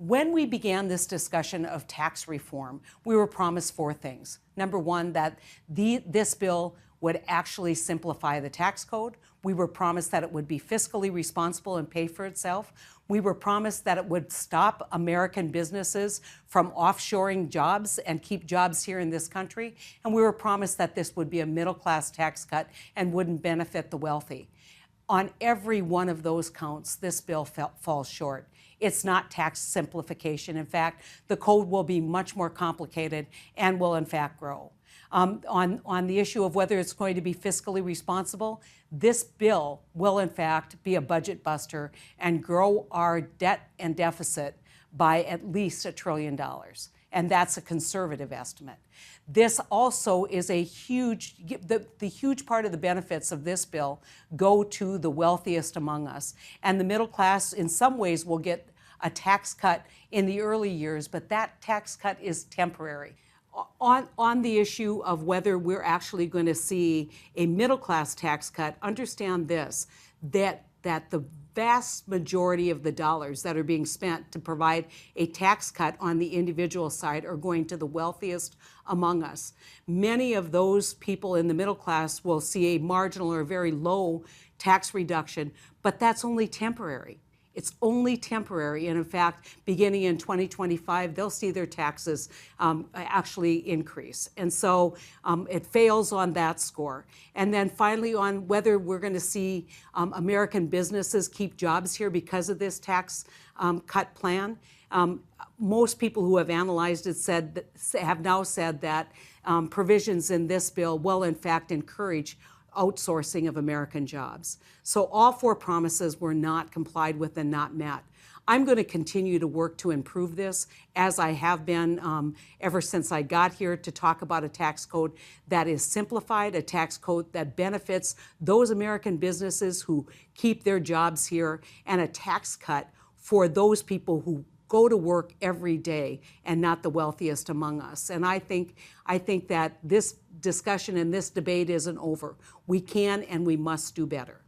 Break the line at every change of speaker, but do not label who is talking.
When we began this discussion of tax reform, we were promised four things. Number one, that this bill would actually simplify the tax code. We were promised that it would be fiscally responsible and pay for itself. We were promised that it would stop American businesses from offshoring jobs and keep jobs here in this country. And we were promised that this would be a middle-class tax cut and wouldn't benefit the wealthy. On every one of those counts, this bill falls short. It's not tax simplification. In fact, the code will be much more complicated and will in fact grow. On the issue of whether it's going to be fiscally responsible, this bill will in fact be a budget buster and grow our debt and deficit by at least $1 trillion. And that's a conservative estimate. This also is a huge, the huge part of the benefits of this bill go to the wealthiest among us. And the middle class in some ways will get a tax cut in the early years, but that tax cut is temporary. On the issue of whether we're actually going to see a middle-class tax cut, understand this, that the vast majority of the dollars that are being spent to provide a tax cut on the individual side are going to the wealthiest among us. Many of those people in the middle class will see a marginal or very low tax reduction, but that's only temporary. It's only temporary, and in fact, beginning in 2025, they'll see their taxes actually increase. And so it fails on that score. And then finally, on whether we're going to see American businesses keep jobs here because of this tax cut plan. Most people who have analyzed it have now said that provisions in this bill will in fact encourage outsourcing of American jobs. So all four promises were not complied with and not met. I'm going to continue to work to improve this, as I have been ever since I got here, to talk about a tax code that is simplified, a tax code that benefits those American businesses who keep their jobs here, and a tax cut for those people who go to work every day and not the wealthiest among us. And I think that this discussion and this debate isn't over. We can and we must do better.